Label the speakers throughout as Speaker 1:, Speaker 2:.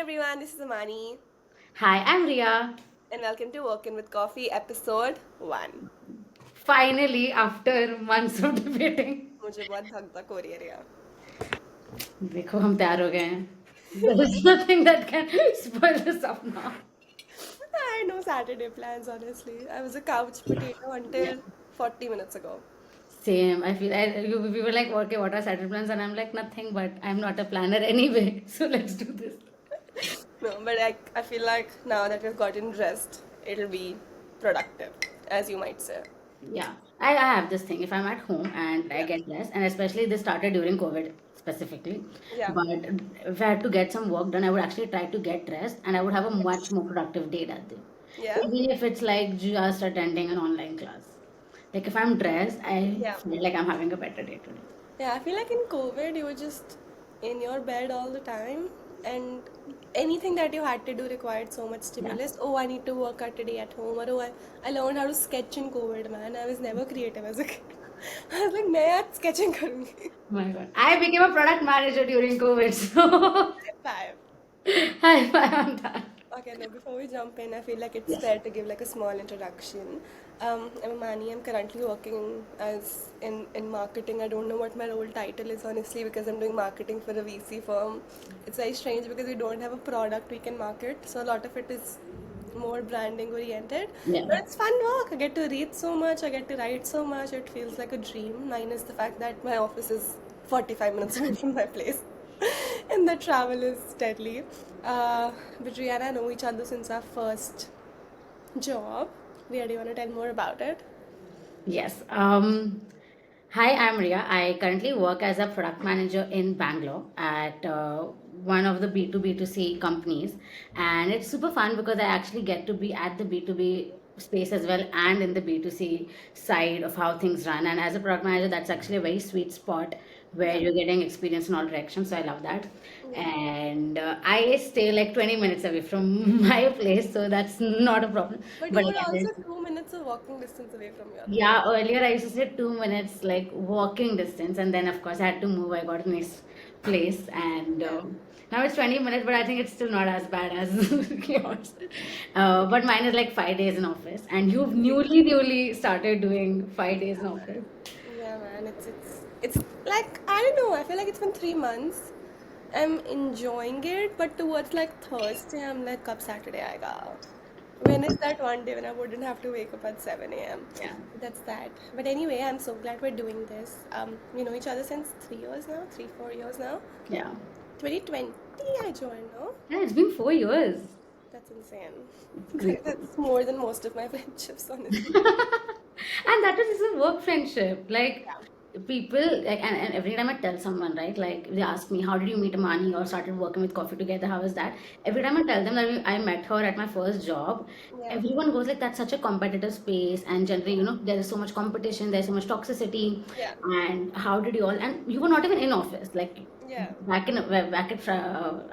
Speaker 1: everyone, this is Amani,
Speaker 2: Hi, I'm Ria.
Speaker 1: and welcome to Working with Coffee episode 1.
Speaker 2: Finally, after months of debating,
Speaker 1: मुझे बहुत धक धक हो रही है रिया.
Speaker 2: देखो हम तैयार हो गए हैं. There is nothing that can spoil this up now.
Speaker 1: I had no Saturday plans, honestly. I was a couch potato
Speaker 2: Yeah.
Speaker 1: until 40 minutes ago.
Speaker 2: Same. We were like, okay, what are Saturday plans? And I'm like, nothing, but I'm not a planner anyway. So let's do this.
Speaker 1: No, but I feel like now that we've gotten dressed, it'll be productive, as you might say.
Speaker 2: Yeah, I have this thing. If I'm at home and I
Speaker 1: Yeah.
Speaker 2: get dressed, and especially this started during COVID specifically,
Speaker 1: Yeah.
Speaker 2: but if I had to get some work done, I would actually try to get dressed and I would have a much more productive day that day.
Speaker 1: Yeah.
Speaker 2: Even if it's like just attending an online class. Like if I'm dressed, I
Speaker 1: Yeah.
Speaker 2: feel like I'm having a better day today.
Speaker 1: Yeah, I feel like in COVID, you were just in your bed all the time, and anything that you had to do required so much
Speaker 2: Yeah.
Speaker 1: stimulus. Oh, I need to work out today at home, or I learned how to sketch in COVID, man. I was never creative as a kid. I was like, मैं आज sketching करूँगी.
Speaker 2: My God. I became a product manager during COVID, so
Speaker 1: High five.
Speaker 2: high five on that.
Speaker 1: Okay, now before we jump in, I feel like it's
Speaker 2: Yes.
Speaker 1: fair to give like a small introduction. I'm Mani. I'm currently working as in marketing. I don't know what my role title is honestly because I'm doing marketing for a VC firm. It's very strange because we don't have a product we can market, so a lot of it is more branding oriented.
Speaker 2: Yeah.
Speaker 1: But it's fun work. I get to read so much. I get to write so much. It feels like a dream. Minus the fact that my office is 45 minutes away from my place. And the travel is deadly. But Rihanna and I know each other since our first job. Ria, do you want to tell more about it?
Speaker 2: Yes. Hi, I'm Ria. I currently work as a product manager in Bangalore at one of the B2B2C companies. And it's super fun because I actually get to be at the B2B space as well and in the B2C side of how things run. And as a product manager, that's actually a very sweet spot where
Speaker 1: Yeah,
Speaker 2: you're getting experience in all directions. So I love that.
Speaker 1: yeah.
Speaker 2: And I stay like 20 minutes away from my place. So that's not a problem.
Speaker 1: But
Speaker 2: But
Speaker 1: you were also
Speaker 2: again,
Speaker 1: 2 minutes of walking distance away from your place.
Speaker 2: yeah, earlier I used to say 2 minutes, like walking distance, and then of course I had to move. I got a nice place, and
Speaker 1: Yeah.
Speaker 2: now it's 20 minutes, but I think it's still not as bad as yours. But mine is like 5 days in office, and you've newly started doing 5 days in office.
Speaker 1: Yeah, man. It's like I don't know. I feel like it's been 3 months. I'm enjoying it, but towards like Thursday, I'm like, "Kab Saturday aega?" When is that one day when I wouldn't have to wake up at 7 a.m.?
Speaker 2: Yeah,
Speaker 1: That's that. But anyway, I'm so glad we're doing this. We know each other since 3 years now, 4 years now.
Speaker 2: yeah,
Speaker 1: 2020, I joined, no?
Speaker 2: yeah. It's been 4 years.
Speaker 1: That's insane.
Speaker 2: It's crazy.
Speaker 1: That's more than most of my friendships, honestly.
Speaker 2: And that is a work friendship. Like
Speaker 1: Yeah.
Speaker 2: people like and every time I tell someone, right, like they ask me, how did you meet Amani or started working with coffee together? How is that? Every time I tell them that I met her at my first job,
Speaker 1: Yeah.
Speaker 2: everyone goes like that's such a competitive space and generally, there is so much competition, there's so much toxicity.
Speaker 1: Yeah.
Speaker 2: And how did you all and you were not even in office like
Speaker 1: Yeah.
Speaker 2: back at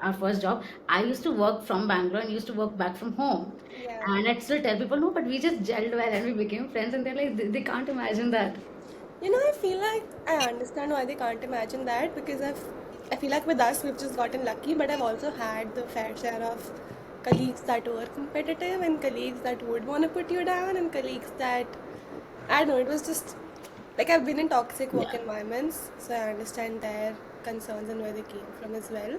Speaker 2: our first job, I used to work from Bangalore and used to work back from home.
Speaker 1: Yeah.
Speaker 2: And I'd still tell people, no, but we just gelled well and we became friends. And they're like, they can't imagine that.
Speaker 1: I feel like I understand why they can't imagine that because I feel like with us we've just gotten lucky, but I've also had the fair share of colleagues that were competitive and colleagues that would want to put you down and colleagues that I don't know, it was just like I've been in toxic work
Speaker 2: Yeah.
Speaker 1: environments, so I understand their concerns and where they came from as well.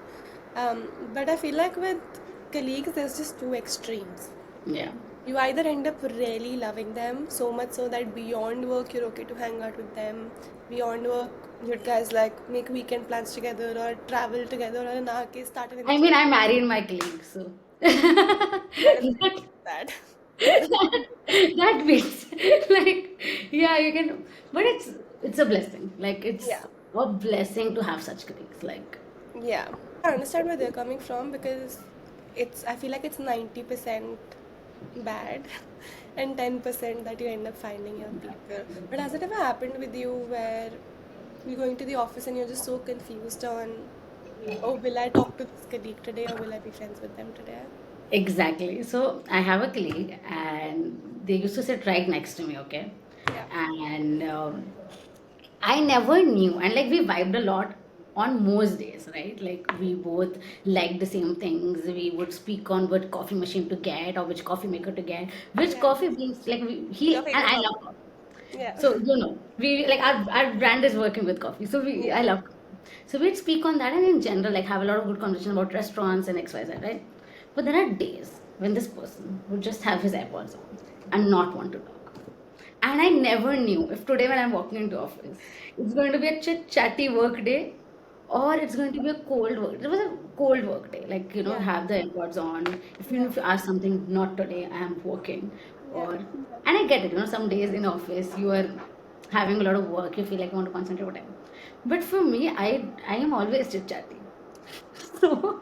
Speaker 1: But I feel like with colleagues, there's just two extremes.
Speaker 2: Yeah.
Speaker 1: You either end up really loving them so much so that beyond work you're okay to hang out with them. Beyond work, you guys like make weekend plans together or travel together or in our case start an
Speaker 2: I mean, I
Speaker 1: initiative.
Speaker 2: married my colleague, so
Speaker 1: I don't
Speaker 2: that,
Speaker 1: think that. I don't think
Speaker 2: that means like yeah, you can, but it's a blessing. Like it's
Speaker 1: yeah.
Speaker 2: a blessing to have such colleagues. Like
Speaker 1: Yeah. I understand where they're coming from because I feel like it's 90% bad and 10% that you end up finding your people. But has it ever happened with you where you're going to the office and you're just so confused on, oh, will I talk to this colleague today or will I be friends with them today?
Speaker 2: exactly. So I have a colleague, and they used to sit right next to me. Okay,
Speaker 1: Yeah.
Speaker 2: and I never knew, and like we vibed a lot on most days, right? Like we both like the same things. We would speak on what coffee machine to get or which coffee maker to get, which
Speaker 1: Yeah.
Speaker 2: coffee beans like
Speaker 1: Your
Speaker 2: he and
Speaker 1: favorite
Speaker 2: I
Speaker 1: coffee.
Speaker 2: love coffee.
Speaker 1: Yeah.
Speaker 2: So we like our brand is working with coffee. So we
Speaker 1: Yeah.
Speaker 2: I love coffee. So we'd speak on that and in general like have a lot of good conversation about restaurants and XYZ, right? But there are days when this person would just have his AirPods on and not want to talk. And I never knew if today when I'm walking into office, it's going to be a chit chatty work day or it's going to be a cold work. It was a cold work day, like
Speaker 1: Yeah.
Speaker 2: have the AirPods on.
Speaker 1: Yeah.
Speaker 2: If you ask something, not today, I am working.
Speaker 1: Yeah.
Speaker 2: Or and I get it, some days in office you are having a lot of work, you feel like you want to concentrate, whatever. But for me, I am always chit chatty. So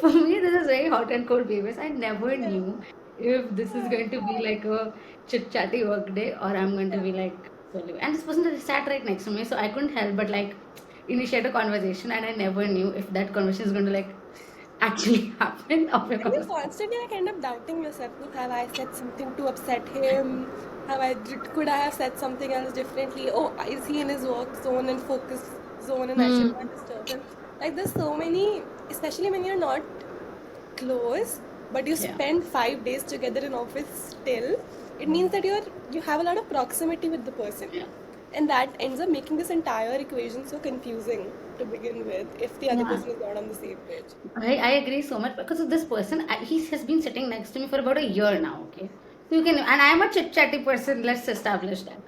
Speaker 2: for me, this is very hot and cold babies. I never
Speaker 1: Yeah.
Speaker 2: knew if this is going to be like a chit chatty work day or I'm going to
Speaker 1: Yeah.
Speaker 2: be like solely. And this person that sat right next to me, so I couldn't help but like initiate a conversation, and I never knew if that conversation is going to like actually happen or we're
Speaker 1: And you
Speaker 2: going to.
Speaker 1: constantly like end up doubting yourself. Look, have I said something to upset him? Could I have said something else differently? Oh, is he in his work zone and focus zone and I should
Speaker 2: Hmm.
Speaker 1: not disturb him? Like there's so many, especially when you're not close, but you
Speaker 2: Yeah.
Speaker 1: spend 5 days together in office still, it means that you have a lot of proximity with the person.
Speaker 2: Yeah.
Speaker 1: And that ends up making this entire equation so confusing to begin with if the other
Speaker 2: Yeah.
Speaker 1: person is not on the same page.
Speaker 2: I agree so much because of this person. He has been sitting next to me for about a year now. Okay, so you can, and I'm a chit chatty person. Let's establish that.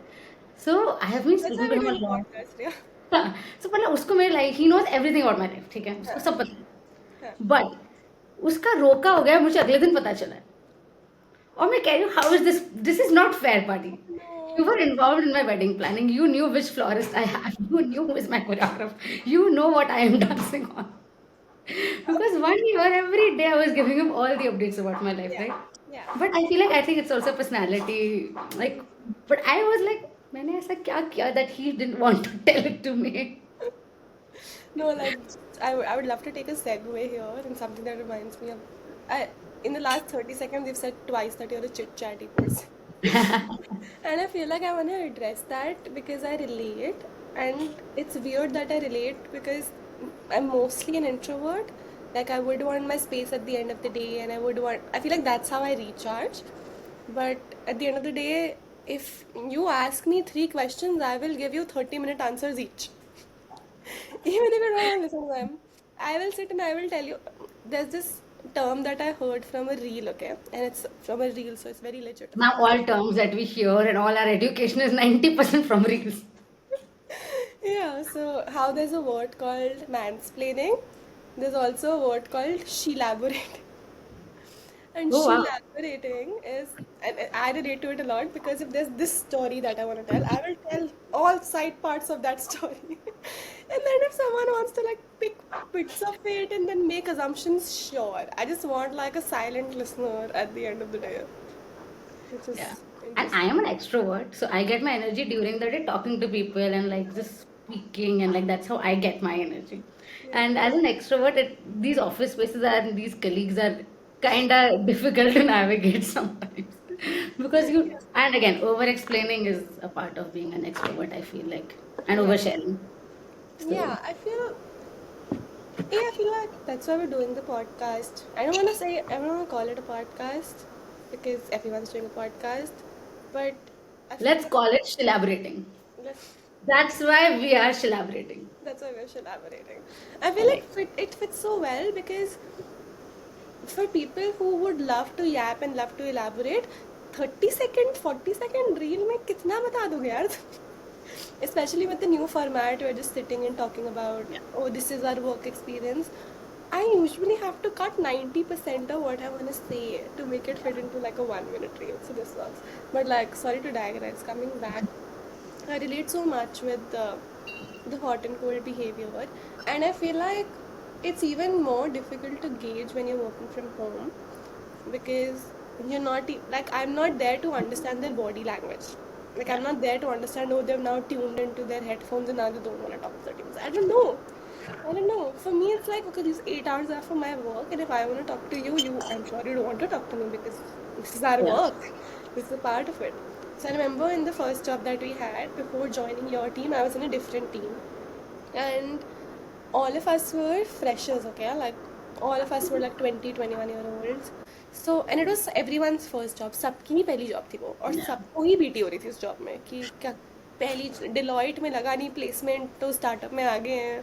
Speaker 2: So I have been
Speaker 1: That's
Speaker 2: speaking
Speaker 1: why
Speaker 2: to
Speaker 1: we're
Speaker 2: him a
Speaker 1: doing
Speaker 2: lot.
Speaker 1: podcast, yeah.
Speaker 2: हाँ, so मतलब उसको मेरे life ही knows everything about my life, ठीक है, उसको सब पता
Speaker 1: Huh.
Speaker 2: है, बट उसका रोका हो गया मुझे अगले दिन पता चला है. और मैं कह रही हूँ how is this is not fair party. You were
Speaker 1: No.
Speaker 2: involved in my wedding planning. You knew which florist I have. You knew who is my choreographer. You know what I am dancing on. Because 1 year, every day I was giving him all the updates about my life,
Speaker 1: Yeah.
Speaker 2: right?
Speaker 1: Yeah.
Speaker 2: But I feel like I think it's also personality. Like, but I was like, मैंने ऐसा क्या किया that he didn't want to tell it to me.
Speaker 1: No, like I would love to take a segue here and something that reminds me of. I in the last 30 seconds you've said twice that you're a chit chatty person. And I feel like I want to address that because I relate, and it's weird that I relate because I'm mostly an introvert. Like, I would want my space at the end of the day, and I feel like that's how I recharge. But at the end of the day, if you ask me three questions, I will give you 30-minute answers each. Even if you don't want to listen to them, I will sit and I will tell you. There's this term that I heard from a reel, okay? And it's from a reel, so it's very legit, of
Speaker 2: Now
Speaker 1: course.
Speaker 2: all terms that we hear and all our education is 90% from reels.
Speaker 1: Yeah, so how there's a word called mansplaining, there's also a word called shelaborating. And
Speaker 2: Oh wow.
Speaker 1: shelaborating is, and I relate to it a lot because if there's this story that I want to tell, I will tell all side parts of that story. And then if someone wants to like pick bits of it and then make assumptions, sure. I just want like a silent listener at the end of the day, which is
Speaker 2: Yeah. And I
Speaker 1: interesting.
Speaker 2: am an extrovert, so I get my energy during the day talking to people and like just speaking, and like that's how I get my energy.
Speaker 1: Yeah.
Speaker 2: And as an extrovert, these office spaces and these colleagues are kind of difficult to navigate sometimes because you, and again, over explaining is a part of being an extrovert, I feel like, and
Speaker 1: Yeah.
Speaker 2: oversharing. So,
Speaker 1: Yeah, I feel like that's why we're doing the podcast. I don't want to call it a podcast because everyone's doing a podcast, but I feel
Speaker 2: let's
Speaker 1: like
Speaker 2: call it Shelaborating.
Speaker 1: let's,
Speaker 2: That's why we are Shelaborating.
Speaker 1: that's why we're collaborating. I
Speaker 2: I
Speaker 1: feel like
Speaker 2: like.
Speaker 1: it fits so well because for people who would love to yap and love to elaborate, 30-second, 40-second reel में कितना बता दोगे यार? Especially with the new format, we're just sitting and talking about,
Speaker 2: Yeah.
Speaker 1: oh, this is our work experience. I usually have to cut 90% of what I want to say to make it fit into like a 1 minute reel. So this works. But like, sorry to digress, coming back, I relate so much with the hot and cold behavior. And I feel like it's even more difficult to gauge when you're working from home because you're not like I'm not there to understand their body language. Like
Speaker 2: Yeah.
Speaker 1: I'm not there to understand. Oh, they've now tuned into their headphones and now they don't want to talk to 30 minutes. I don't know. I don't know. For me, it's like okay, these 8 hours are for my work, and if I want to talk to you, I'm sure you don't want to talk to me because this is our
Speaker 2: Yeah.
Speaker 1: work. This is a part of it. So I remember in the first job that we had before joining your team, I was in a different team, and all of us were freshers, okay? Like, all of us were like 20, 21 year olds. So, and it was everyone's first job. सबकी नहीं पहली job थी वो, और
Speaker 2: Yeah.
Speaker 1: सबको ही BT हो रही थी उस जॉब में कि क्या पहली डिलॉयट में लगा नहीं प्लेसमेंट, तो स्टार्टअप में आ गए हैं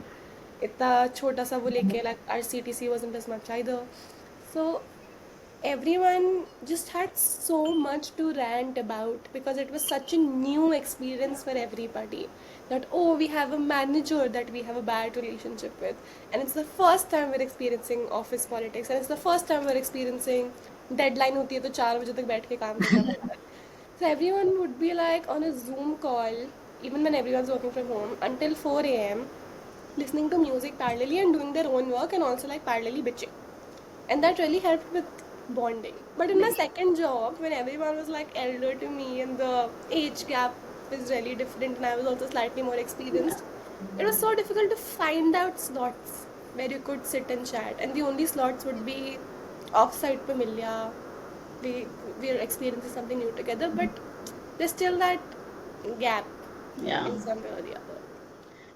Speaker 1: इतना छोटा सा वो लेके, like R C T C wasn't as much either. So everyone just had so much to rant about because it was such a new experience for everybody, that oh, we have a manager that we have a bad relationship with, and it's the first time we're experiencing office politics, and it's the first time we're experiencing deadline होती है तो 4 बजे तक बैठ के काम करना पड़ता है. So everyone would be like on a Zoom call, even when everyone's working from home, until 4 a.m. listening to music parallelly and doing their own work, and also like parallelly bitching, and that really helped with bonding. But in my second job, when everyone was like elder to me and the age gap is really different, and I was also slightly more
Speaker 2: Yeah.
Speaker 1: experienced, it was so difficult to find out slots where you could sit and chat, and the only slots would be off-site familia. We we're experiencing something new together, but there's still that gap
Speaker 2: Yeah.
Speaker 1: in some way or the other.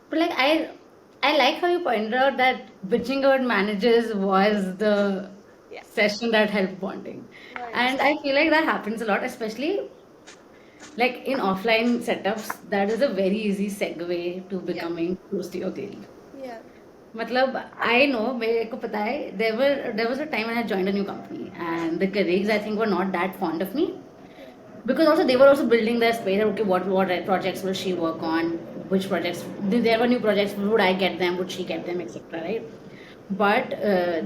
Speaker 2: But like I like how you pointed out that bitching about managers was the
Speaker 1: Yeah,
Speaker 2: session that helped bonding. And
Speaker 1: 100%.
Speaker 2: I feel like that happens a lot, especially like in offline setups, that is a very easy segue to
Speaker 1: Yeah,
Speaker 2: becoming close to your colleague.
Speaker 1: yeah,
Speaker 2: मतलब I know मेरे को पता है there was a time when I joined a new company and the colleagues I think were not that fond of me
Speaker 1: yeah,
Speaker 2: because also they were also building their space. Okay, what projects will she work on, which projects, there were new projects, would I get them, would she get them, etc., right? But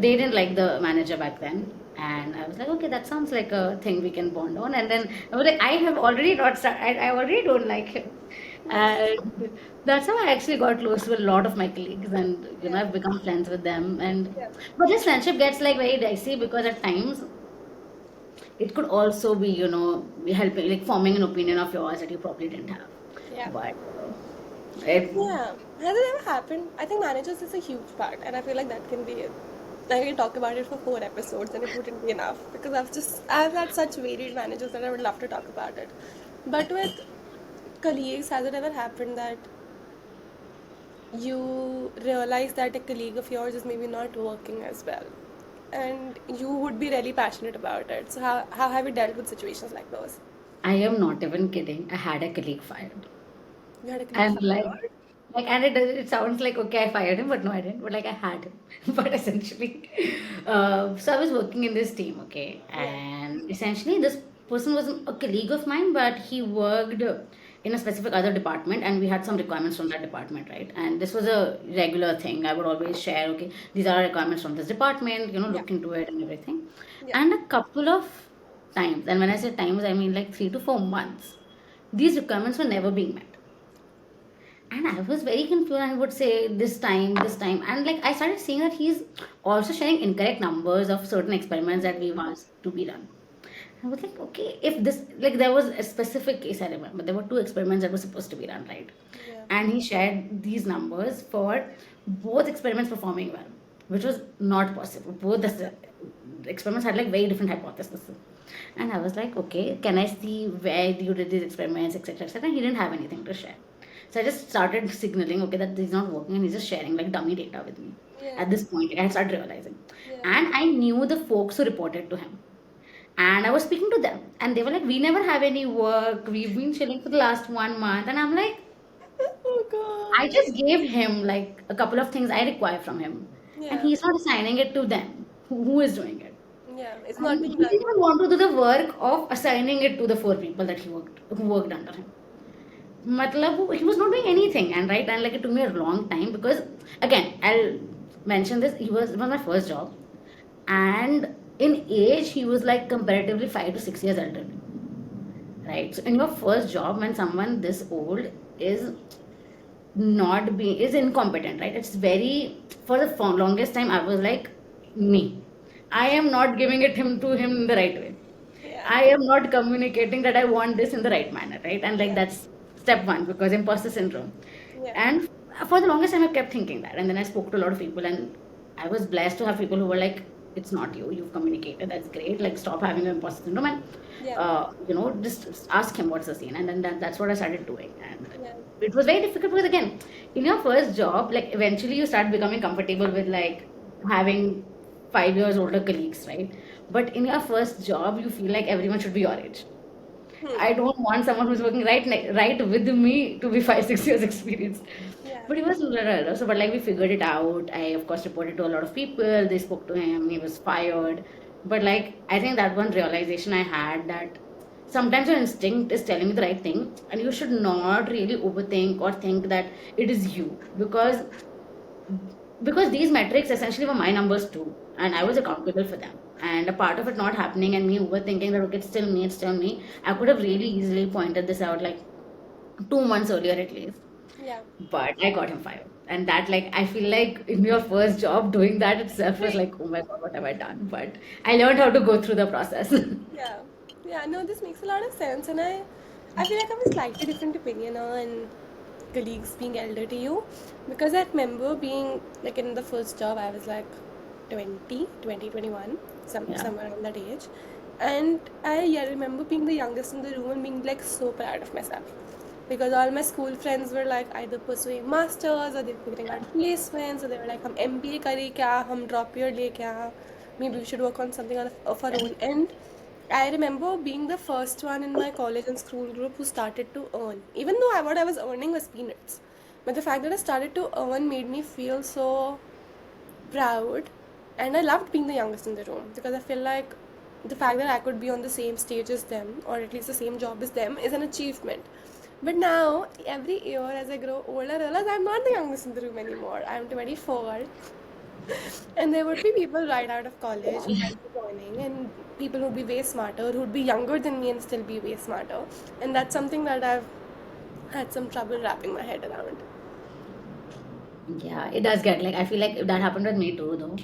Speaker 2: they didn't like the manager back then, and I was like, okay, that sounds like a thing we can bond on. And then I was like, I have already not I already don't like him,
Speaker 1: yeah,
Speaker 2: and that's how I actually got close to a lot of my colleagues, and
Speaker 1: yeah,
Speaker 2: I've become friends with them. And
Speaker 1: yeah,
Speaker 2: but this friendship gets like very dicey because at times it could also be, helping, like forming an opinion of yours that you probably didn't have.
Speaker 1: yeah.
Speaker 2: But it,
Speaker 1: Yeah. Has it ever happened? I think managers is a huge part, and I feel like that can be it. I can talk about it for 4 episodes, and it wouldn't be enough because I've had such varied managers that I would love to talk about it. But with colleagues, has it ever happened that you realize that a colleague of yours is maybe not working as well, and you would be really passionate about it? So how have you dealt with situations like those?
Speaker 2: I am not even kidding. I had a colleague fired.
Speaker 1: You had a colleague
Speaker 2: And
Speaker 1: fired?
Speaker 2: and it sounds like okay, I fired him, but no, I didn't. But like I had him. But essentially, so I was working in this team, okay,
Speaker 1: Yeah,
Speaker 2: and essentially this person was a colleague of mine, but he worked in a specific other department, and we had some
Speaker 1: yeah,
Speaker 2: requirements from that department, right? And this was a regular thing. I would always share, okay, these are our requirements from this department,
Speaker 1: yeah,
Speaker 2: look into it and everything.
Speaker 1: yeah,
Speaker 2: And a couple of times, and when I say times, I mean like 3 to 4 months, these requirements were never being met. And I was very confused. I would say this time. And like I started seeing that he's also sharing incorrect numbers of certain experiments that we've asked to be done. I was like, okay, if this, like, there was a specific case I remember. There were 2 experiments that were supposed to be done, right?
Speaker 1: yeah,
Speaker 2: And he shared these numbers for both experiments performing well, which was not possible. Both the experiments had like very different hypotheses. And I was like, okay, can I see where you did these experiments, etc., etc.? He didn't have anything to share. So I just started signaling, okay, that he's not working and he's just sharing like dummy data with me.
Speaker 1: yeah,
Speaker 2: At this point, I started realizing.
Speaker 1: yeah.
Speaker 2: And I knew the folks who reported to him. And I was speaking to them, and they were like, we never have any work. We've been chilling for the last 1 month. And I'm like,
Speaker 1: Oh
Speaker 2: I
Speaker 1: God.
Speaker 2: just gave him like a couple of things I require from him. And
Speaker 1: Yeah,
Speaker 2: he's not assigning it to them. Who is doing it?
Speaker 1: yeah. It's
Speaker 2: And
Speaker 1: not
Speaker 2: he
Speaker 1: being
Speaker 2: didn't
Speaker 1: done.
Speaker 2: even want to do the work of assigning it to the 4 people that who worked under him. Matlab, he was not doing anything, and right, and like it took me a long time because again, I'll mention this. It was my first job, and in age, he was like comparatively 5 to 6 years older, right? So in your first job, when someone this old is not being is incompetent, right? It's very for the longest time I was like me. I am not giving it him to him in the right way.
Speaker 1: Yeah,
Speaker 2: I am not communicating that I want this in the right manner, right? And like
Speaker 1: yeah,
Speaker 2: that's step one because imposter syndrome.
Speaker 1: yeah,
Speaker 2: And for the longest time I kept thinking that. And then I spoke to a lot of people and I was blessed to have people who were like, it's not you. You've communicated. That's great. Like, stop having an imposter syndrome and,
Speaker 1: Yeah.
Speaker 2: just ask him what's the scene. And then that's what I started doing. And
Speaker 1: Yeah.
Speaker 2: it was very difficult because, again, in your first job, like, eventually you start becoming comfortable with, like, having 5 years older colleagues, right? But in your first job, you feel like everyone should be your age.
Speaker 1: Hmm.
Speaker 2: I don't want someone who's working right with me to be 5 6 years experienced.
Speaker 1: Yeah.
Speaker 2: But he was little, so but like we figured it out. I of course reported to a lot of people. They spoke to him. He was fired. But like I think that one realization I had that sometimes your instinct is telling you the right thing, and you should not really overthink or think that it is you
Speaker 1: Yeah.
Speaker 2: because these metrics essentially were my numbers too, and I
Speaker 1: Yeah.
Speaker 2: was accountable for them. And a part of it not happening and me overthinking that okay, it's still me. I could have really easily pointed this out like 2 months earlier at least,
Speaker 1: Yeah.
Speaker 2: but I got him fired. And that like I feel like in your first job doing that itself was
Speaker 1: Right.
Speaker 2: like oh my god, what have I done? But I learned how to go through the process.
Speaker 1: Yeah. Yeah. No, this makes a lot of sense, and I feel like I have a slightly different opinion on colleagues being elder to you, because I remember being like in the first job, I was like 20, 21,
Speaker 2: Yeah,
Speaker 1: somewhere around that age, and I yeah remember being the youngest in the room and being like so proud of myself, because all my school friends were like either pursuing masters or they were figuring out placements, or they were like हम MBA करें क्या, हम drop year ले क्या, maybe we should work on something of our own. And I remember being the first one in my college and school group who started to earn, even though what I was earning was peanuts. But the fact that I started to earn made me feel so proud, and I loved being the youngest in the room because I feel like the fact that I could be on the same stage as them, or at least the same job as them, is an achievement. But now, every year as I grow older, I realize I'm not the youngest in the room anymore. I'm 24, and there would be people right out of college who might be joining, and people who'd be way smarter, who'd be younger than me and still be way smarter. And that's something that I've had some trouble wrapping my head around.
Speaker 2: yeah, it does get like I feel like that happened with me too though.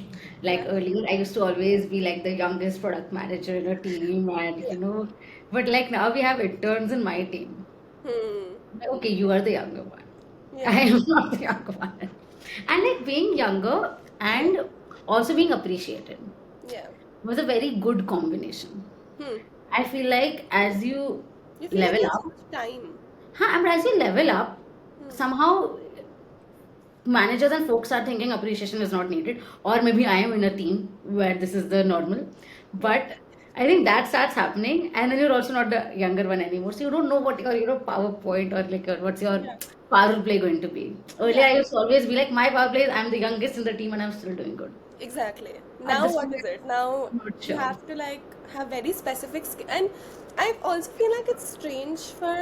Speaker 2: Like
Speaker 1: Yeah.
Speaker 2: earlier, I used to always be like the youngest product manager in a team, and
Speaker 1: Yeah.
Speaker 2: but like now we have interns in my team.
Speaker 1: Hmm.
Speaker 2: Like, okay, you are the younger one. I
Speaker 1: Yeah.
Speaker 2: am not the younger one. And like being younger
Speaker 1: Yeah.
Speaker 2: and also being appreciated
Speaker 1: Yeah.
Speaker 2: was a very good combination.
Speaker 1: Hmm.
Speaker 2: I feel like as you
Speaker 1: You feel like
Speaker 2: level
Speaker 1: you have so
Speaker 2: up,
Speaker 1: much time.
Speaker 2: but as you level up,
Speaker 1: Hmm.
Speaker 2: somehow managers and folks are thinking appreciation is not needed, or maybe I am in a team where this is the normal,
Speaker 1: Yeah.
Speaker 2: but I think that starts happening, and then you're also not the younger one anymore, so you don't know what your PowerPoint or like what's your
Speaker 1: Yeah.
Speaker 2: power play going to be. Earlier,
Speaker 1: Yeah.
Speaker 2: I used to always be like, my power play is I'm the youngest in the team and I'm still doing good.
Speaker 1: Exactly.
Speaker 2: At
Speaker 1: Now
Speaker 2: this
Speaker 1: what
Speaker 2: point,
Speaker 1: is it? Now
Speaker 2: I'm not
Speaker 1: you
Speaker 2: sure.
Speaker 1: have to like have very specific and I also feel like it's strange for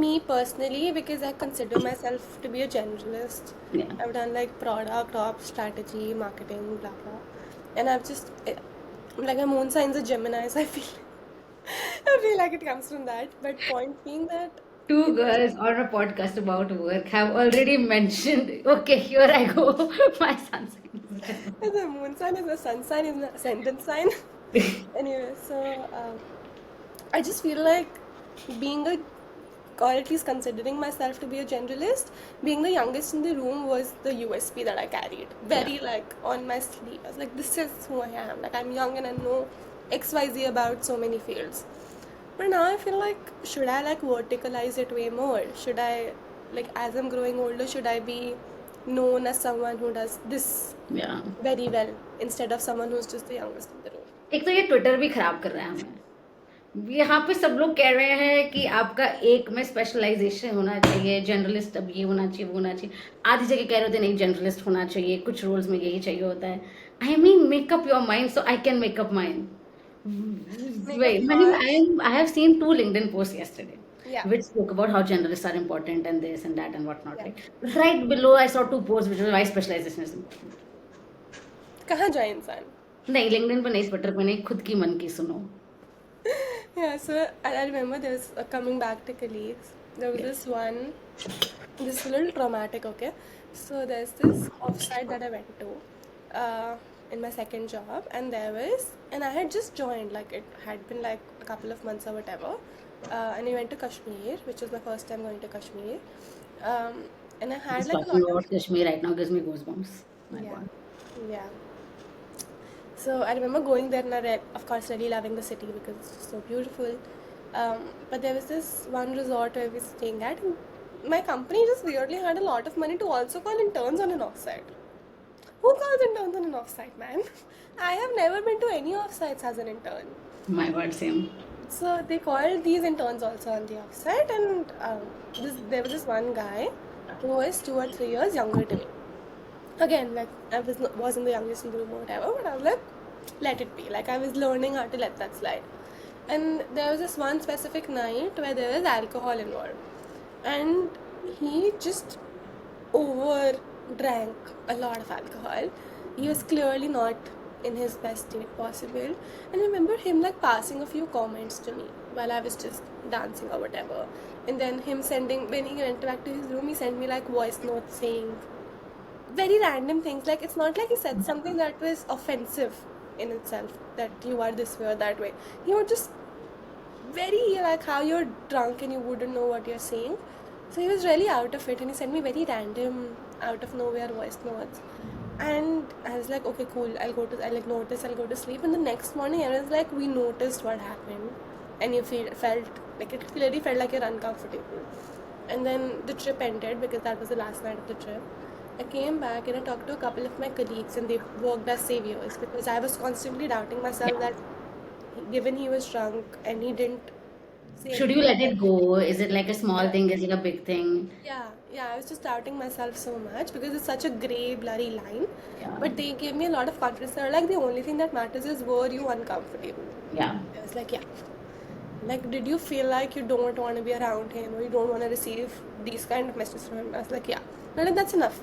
Speaker 1: me personally because I consider myself to be a generalist.
Speaker 2: Yeah.
Speaker 1: I've done like product, ops, strategy, marketing, blah blah, and I've just like my moon sign's a Gemini, so I feel I feel like it comes from that. But point being that
Speaker 2: Two
Speaker 1: it's
Speaker 2: girls on a podcast about work have already mentioned, okay, here I go. My son's sign is Gemini.
Speaker 1: the moon sign is a sun sign is an ascendant sign. Anyway, so I just feel like being a, or at least considering myself to be a generalist, being the youngest in the room was the USP that I carried.
Speaker 2: Yeah.
Speaker 1: Very like on my sleeve. I was like, this is who I am. Like I'm young and I know XYZ about so many fields. But now I feel like, should I like verticalize it way more? Should I, like, as I'm growing older, should I be known as someone who does this
Speaker 2: Yeah.
Speaker 1: very well instead of someone who's just the youngest in the room?
Speaker 2: एक तो ये Twitter भी खराब कर रहा है हमें। यहाँ पे सब लोग कह रहे हैं कि आपका एक में स्पेशलाइजेशन होना चाहिए, जनरलिस्ट अब ये होना चाहिए, वो होना चाहिए। आधी जगह कह रहे होते नहीं जनरलिस्ट होना चाहिए, कुछ रोल्स में यही चाहिए होता है। I mean make up your mind so I can make up mind.
Speaker 1: Make up
Speaker 2: Wait, I mean,
Speaker 1: yours.
Speaker 2: I have seen two LinkedIn posts yesterday,
Speaker 1: Yeah.
Speaker 2: which spoke about how generalists are important and this and that and whatnot,
Speaker 1: Yeah.
Speaker 2: right? Right below, I saw two posts which was why specialization is important.
Speaker 1: कहाँ जाए इंसान?
Speaker 2: नहीं, LinkedIn पे नहीं, Twitter पे नहीं, खुद की मन की सुनो।
Speaker 1: Yeah, so I remember there's coming back to colleagues. There was this
Speaker 2: Yes.
Speaker 1: one, this is a little traumatic, okay? So there's this offsite that I went to in my second job, and and I had just joined, like it had been like a couple of months or whatever. And we went to Kashmir, which was my first time going to Kashmir. Um, and I had
Speaker 2: Just
Speaker 1: like a
Speaker 2: talking
Speaker 1: lot of,
Speaker 2: about Kashmir right now gives me goosebumps. My
Speaker 1: yeah,
Speaker 2: God.
Speaker 1: yeah. So I remember going there and of course, really loving the city because it's just so beautiful. But there was this one resort I was staying at, and my company just weirdly had a lot of money to also call interns on an offsite. Who calls interns on an offsite, man? I have never been to any offsites as an intern.
Speaker 2: My word, same.
Speaker 1: So they called these interns also on the offsite, and there was this one guy who was 2 or 3 years younger to me. Again, like I wasn't the youngest in the room or whatever, but I was like, let it be. Like I was learning how to let that slide. And there was this one specific night where there was alcohol involved, and he just over drank a lot of alcohol. He was clearly not in his best state possible. And I remember him like passing a few comments to me while I was just dancing or whatever. And then him sending, when he went back to his room, he sent me like voice notes saying very random things. Like it's not like he said something that was offensive in itself, that you are this way or that way. He would just very like how you're drunk and you wouldn't know what you're saying. So he was really out of it and he sent me very random, out of nowhere voice notes. And I was like, okay, cool, I like notice, I'll go to sleep. And the next morning, I was like, we noticed what happened. And you felt like it clearly felt like you're uncomfortable. And then the trip ended because that was the last night of the trip. I came back and I talked to a couple of my colleagues and they worked as saviors because I was constantly doubting myself
Speaker 2: Yeah.
Speaker 1: that given he was drunk and he didn't say
Speaker 2: Should you
Speaker 1: anything
Speaker 2: let
Speaker 1: that
Speaker 2: it go? Is it like a small
Speaker 1: yeah
Speaker 2: thing? Is it a big thing?
Speaker 1: yeah, I was just doubting myself so much because it's such a gray blurry line,
Speaker 2: Yeah.
Speaker 1: but they gave me a lot of confidence. They're like, the only thing that matters is, were you uncomfortable?
Speaker 2: Yeah.
Speaker 1: I was like, yeah. Like, did you feel like you don't want to be around him or you don't want to receive these kind of messages from him? I was like, yeah. No, like, that's enough.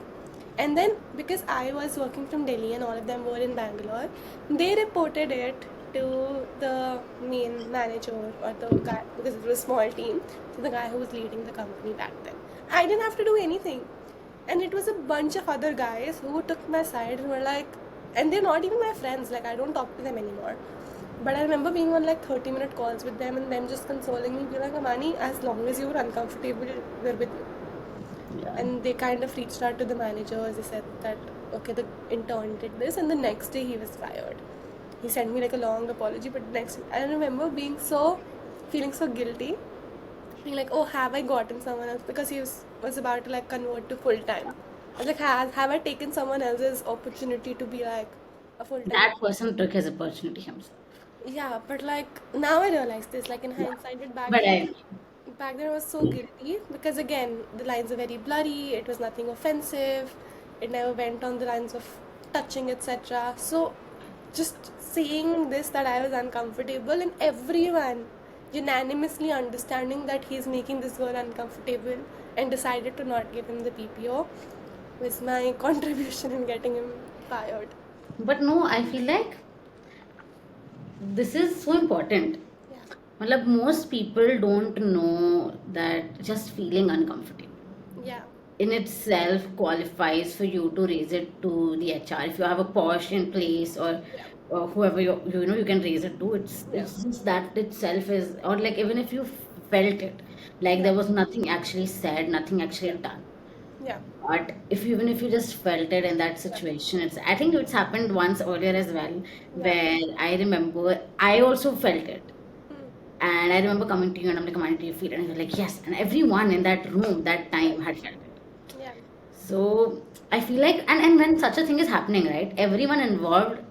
Speaker 1: And then, because I was working from Delhi and all of them were in Bangalore, they reported it to the main manager or the guy, because it was a small team, so the guy who was leading the company back then. I didn't have to do anything. And it was a bunch of other guys who took my side and were like, and they're not even my friends, like, I don't talk to them anymore. But I remember being on like 30-minute calls with them and them just consoling me, be like, Amani, as long as you're uncomfortable, we're with you.
Speaker 2: Yeah.
Speaker 1: And they kind of reached out to the managers. They said that, okay, the intern did this, and the next day he was fired. He sent me like a long apology, but next, I remember feeling so guilty, being like, oh, have I gotten someone else? Because was about to like convert to full time. I was like, have I taken someone else's opportunity to be like a full time?
Speaker 2: That person took his opportunity himself.
Speaker 1: Yeah, but like now I realize this, like in
Speaker 2: Yeah.
Speaker 1: hindsight, but
Speaker 2: But I,
Speaker 1: back then I was so guilty because again the lines are very blurry. It was nothing offensive. It never went on the lines of touching, etc. So just saying this that I was uncomfortable and everyone unanimously understanding that he's making this girl uncomfortable and decided to not give him the PPO was my contribution in getting him fired.
Speaker 2: but no, I feel like this is so important.
Speaker 1: Yeah,
Speaker 2: Matlab, most people don't know that just feeling uncomfortable
Speaker 1: yeah,
Speaker 2: in itself qualifies for you to raise it to the HR. If you have a posh in place
Speaker 1: yeah,
Speaker 2: or whoever you know you can raise it to,
Speaker 1: yeah,
Speaker 2: it's just that itself is, or like even if you felt it, like
Speaker 1: yeah,
Speaker 2: there was nothing actually said, nothing
Speaker 1: yeah,
Speaker 2: actually done.
Speaker 1: yeah,
Speaker 2: But if even if you just felt it in that
Speaker 1: yeah,
Speaker 2: situation, it's, I think it's happened once earlier as well,
Speaker 1: yeah.
Speaker 2: where I remember I also felt it.
Speaker 1: Hmm.
Speaker 2: And I remember coming to you and I'm like, "Come on, do you feel it?" And you're like, yes. And everyone in that room that
Speaker 1: Yeah,
Speaker 2: time had felt it.
Speaker 1: yeah,
Speaker 2: So I feel like, and when such a thing is happening, right, everyone involved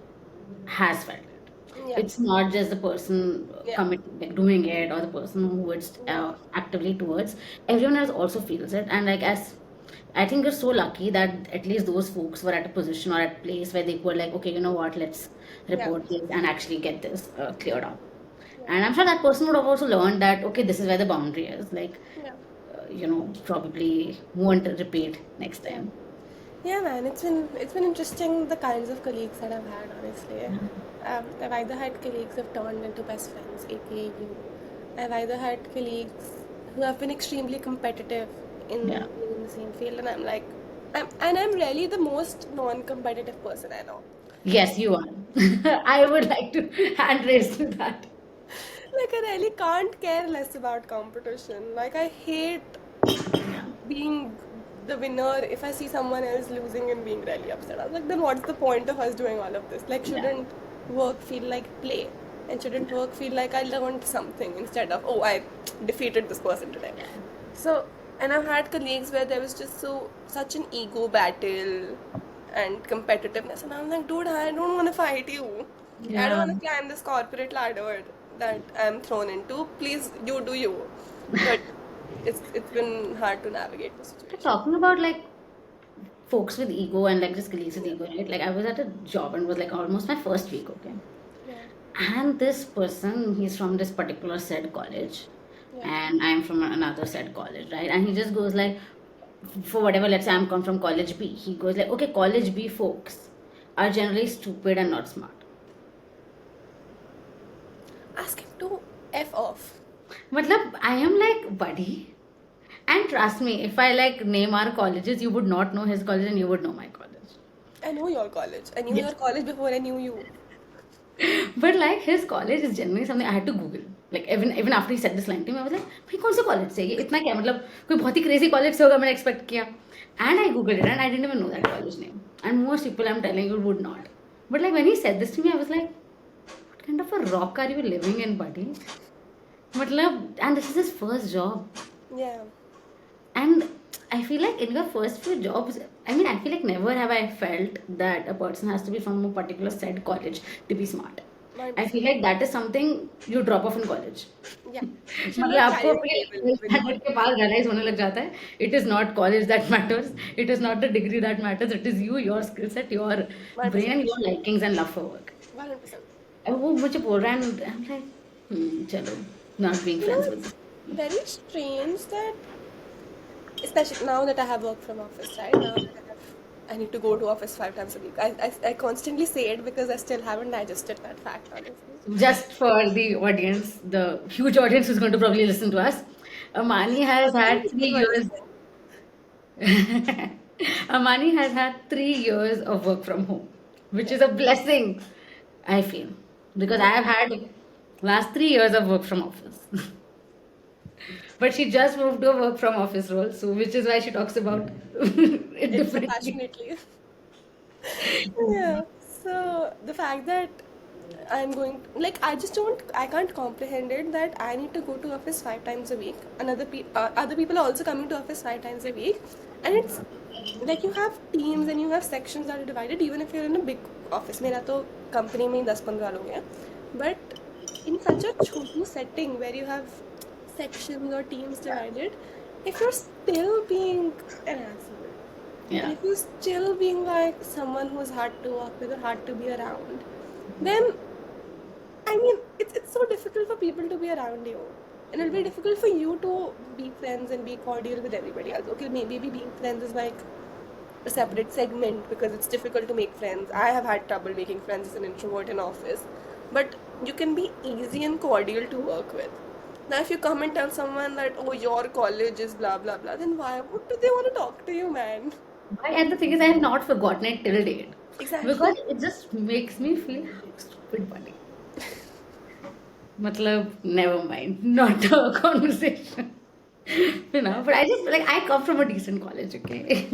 Speaker 2: has felt it.
Speaker 1: yeah,
Speaker 2: It's not just the person
Speaker 1: yeah,
Speaker 2: committing, like doing it, or the person who it's
Speaker 1: yeah,
Speaker 2: actively towards. Everyone else also feels it, and like as I think you're so lucky that at least those folks were at a position or at a place where they were like, okay, you know what, let's
Speaker 1: yeah,
Speaker 2: report this and actually get this
Speaker 1: yeah,
Speaker 2: cleared up.
Speaker 1: yeah,
Speaker 2: And I'm sure that person would have also learned that okay, this is where the boundary is. Like,
Speaker 1: yeah,
Speaker 2: probably won't repeat next
Speaker 1: yeah.
Speaker 2: time.
Speaker 1: Yeah, man, it's been interesting the kinds of colleagues that I've had, honestly. I've either had colleagues who've turned into best friends, aka you. I've either had colleagues who have been extremely competitive
Speaker 2: Yeah.
Speaker 1: in being in the same field, and I'm really the most non-competitive person I know.
Speaker 2: Yes, you are. I would like to hand raise to that.
Speaker 1: Like I really can't care less about competition. Like I hate
Speaker 2: Yeah.
Speaker 1: being the winner if I see someone else losing and being really upset. I was like, then what's the point of us doing all of this? Like,
Speaker 2: Yeah.
Speaker 1: shouldn't. work feel like play, and shouldn't work feel like I learned something instead of, oh, I defeated this person today.
Speaker 2: Yeah.
Speaker 1: So, and I've had colleagues where there was just such an ego battle and competitiveness, and I'm like, dude, I don't want to fight you. I don't
Speaker 2: Yeah.
Speaker 1: want to climb this corporate ladder that I'm thrown into. Please, you do you. But it's been hard to navigate the
Speaker 2: But
Speaker 1: situation.
Speaker 2: talking about like folks with ego and like just colleagues with
Speaker 1: Yeah,
Speaker 2: ego, right? Like I was at a job and it was like almost my first week, okay?
Speaker 1: yeah,
Speaker 2: And this person, he's from this particular said college,
Speaker 1: yeah.
Speaker 2: and I'm from another said college, right? And he just goes like, for whatever, let's say I'm come from college B, he goes like, okay, college B folks are generally stupid and not smart.
Speaker 1: Ask him to F off.
Speaker 2: Matlab, I am like, buddy. And trust me, if I like name our colleges, you would not know his college and you would know my college.
Speaker 1: I know your college. I knew
Speaker 2: Yes.
Speaker 1: your college before I knew you.
Speaker 2: But like his college is generally something I had to Google. Like even after he said this line to me, I was like, भाई कौन सा college से ये इतना क्या मतलब कोई बहुत ही crazy college से होगा मैंने expect किया. And I googled it and I didn't even know that college name. And most people I'm telling you would not. But like when he said this to me, I was like, what kind of a rock are you living in, buddy? मतलब and this is his first job.
Speaker 1: Yeah,
Speaker 2: And I feel like in your first few jobs, I mean, I feel like never have I felt that a person has to be from a particular said college to be smart. I
Speaker 1: 100%.
Speaker 2: feel like that is something you drop off in college.
Speaker 1: Yeah. You should
Speaker 2: मतलब
Speaker 1: not
Speaker 2: आपको
Speaker 1: carry a
Speaker 2: अपने
Speaker 1: label when you
Speaker 2: 12 के बाद realize होने लग जाता है it is not college that matters, it is not the degree that matters, it is you, your skill set, your brain
Speaker 1: 100%.
Speaker 2: and your likings and love for work.
Speaker 1: 100%.
Speaker 2: अब वो मुझे बोल रहा है and I'm like चलो not being
Speaker 1: You know,
Speaker 2: friends with
Speaker 1: it's
Speaker 2: this.
Speaker 1: very strange that, especially now that I have work from office, right? Now that I need to go to office 5 times a week. I constantly say it because I still haven't digested that fact, honestly.
Speaker 2: Just for the audience, the huge audience who's going to probably listen to us, Amani has
Speaker 1: What kind
Speaker 2: had
Speaker 1: of
Speaker 2: three
Speaker 1: people were
Speaker 2: years.
Speaker 1: listening?
Speaker 2: Amani has had 3 years of work from home, which
Speaker 1: Yeah.
Speaker 2: is a blessing, I feel, because I
Speaker 1: Yeah.
Speaker 2: have had last 3 years of work from office. But she just moved to a work from office role, so which is why she talks about it
Speaker 1: It's so
Speaker 2: differently.
Speaker 1: passionately. Yeah. So the fact that I'm going, like, I can't comprehend it that I need to go to office 5 times a week. Other people are also coming to office 5 times a week, and it's like you have teams and you have sections that are divided. Even if you're in a big office, मेरा तो company में ही 10-15 लोग हैं, but in such a Chhotu setting where you have sections or teams divided, if you're still being an asshole, and
Speaker 2: Yeah.
Speaker 1: if you're still being like someone who's hard to work with or hard to be around, then I mean, it's so difficult for people to be around you. And it'll be difficult for you to be friends and be cordial with everybody else. Okay, maybe being friends is like a separate segment because it's difficult to make friends. I have had trouble making friends as an introvert in office. But you can be easy and cordial to work with. Now, if you come and tell someone that, oh, your college is blah blah blah, then why? What do they want to talk to you, man?
Speaker 2: And the thing is, I have not forgotten it till date because
Speaker 1: Exactly.
Speaker 2: it just makes me feel how stupid, buddy. Matlab, never mind. Not a conversation. But I just like I come from a decent college, okay?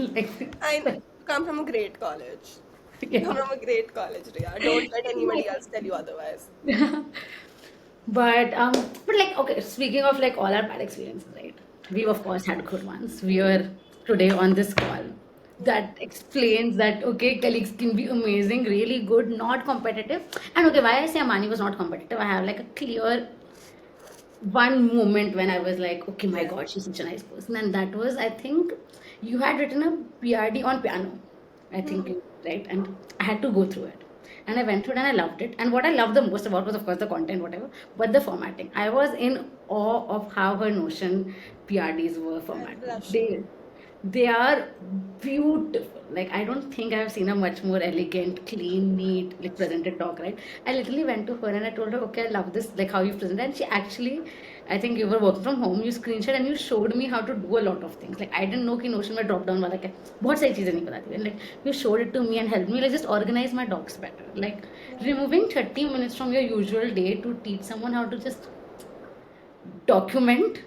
Speaker 1: I
Speaker 2: Like,
Speaker 1: come from a great college. You come
Speaker 2: yeah.
Speaker 1: from a great college, Riya. Don't let anybody else tell you otherwise.
Speaker 2: But but like okay, speaking of like all our bad experiences, right? We of course had good ones. We are today on this call.
Speaker 1: Yeah.
Speaker 2: That explains that okay, colleagues can be amazing, really good, not competitive. And okay, why I say Amani was not competitive, I have like a clear one moment when I was like, okay, my
Speaker 1: Yeah.
Speaker 2: God, she's such a nice person. And that was, I think, you had written a PRD on piano. I think
Speaker 1: Hmm.
Speaker 2: you, right? And I had to go through it. And I went through it and I loved it. And what I loved the most about was, of course, the content, whatever, but the formatting. I was in awe of how her Notion PRDs were
Speaker 1: I'm
Speaker 2: formatted.
Speaker 1: blushing.
Speaker 2: They are beautiful. Like I don't think I have seen a much more elegant, clean,
Speaker 1: I'm
Speaker 2: neat, like
Speaker 1: blushing.
Speaker 2: presented talk, right? I literally went to her and I told her, okay, I love this, like how you present. And she actually, I think you were working from home, you screenshot and you showed me how to do a lot of things. Like I didn't know कि Notion में drop down वाला क्या बहुत सारी चीजें नहीं पता थी. And like you showed it to me and helped me like just organize my docs better. Like
Speaker 1: Yeah.
Speaker 2: removing 30 minutes from your usual day to teach someone how to just document,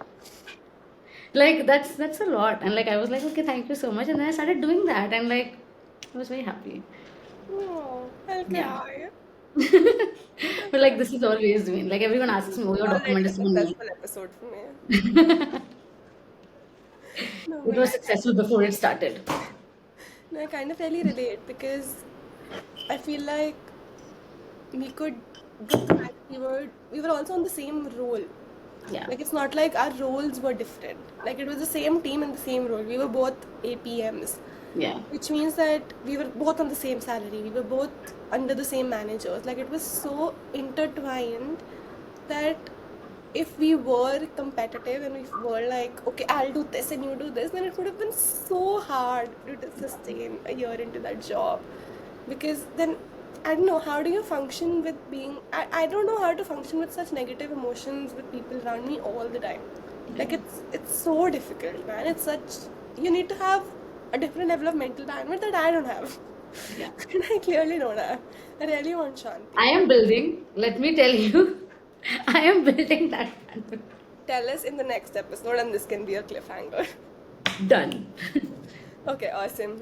Speaker 2: like that's a lot. And like I was like okay, thank you so much, and then I started doing that and like I was very happy.
Speaker 1: Oh, I'll
Speaker 2: Yeah.
Speaker 1: cry.
Speaker 2: But like this is always doing. Like everyone asks me, "Oh, your
Speaker 1: Already
Speaker 2: document
Speaker 1: a
Speaker 2: is so neat."
Speaker 1: successful episode for me. No,
Speaker 2: It
Speaker 1: but
Speaker 2: was successful before it started.
Speaker 1: no, I kind of really relate because I feel like we could the fact that we were also on the same role.
Speaker 2: Yeah,
Speaker 1: Like it's not like our roles were different. Like it was the same team and the same role. We were both APMs,
Speaker 2: yeah,
Speaker 1: which means that we were both on the same salary. We were both under the same managers. Like it was so intertwined that if we were competitive and we were like, okay, I'll do this and you do this, then it would have been so hard to sustain a year into that job. Because then, I don't know, how do you function with being, I don't know how to function with such negative emotions with people around me all the time. Like,
Speaker 2: yeah,
Speaker 1: it's so difficult, man. It's such, you need to have a different level of mental bandwidth that I don't have.
Speaker 2: yeah.
Speaker 1: And I clearly don't have. I really want Shanti.
Speaker 2: I am building. Let me tell you, I am building that.
Speaker 1: Tell us in the next episode, and this can be a cliffhanger.
Speaker 2: Done.
Speaker 1: Okay, awesome.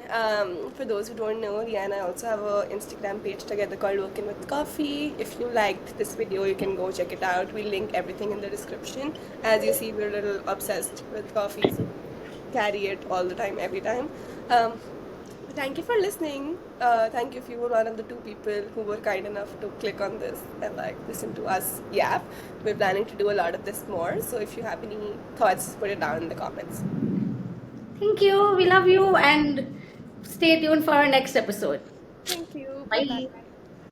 Speaker 1: For those who don't know, Ria and I also have a Instagram page together called Working with Coffee. If you liked this video, you can go check it out. We'll link everything in the description. As you see, we're a little obsessed with coffee, so carry it all the time, every time. Um, Thank you for listening. Thank you if you were one of the two people who were kind enough to click on this and like listen to us yap. We're planning to do a lot of this more. So if you have any thoughts, put it down in the comments.
Speaker 2: Thank you. We love you and stay tuned for our next episode.
Speaker 1: Thank you. Bye bye.
Speaker 2: Bye.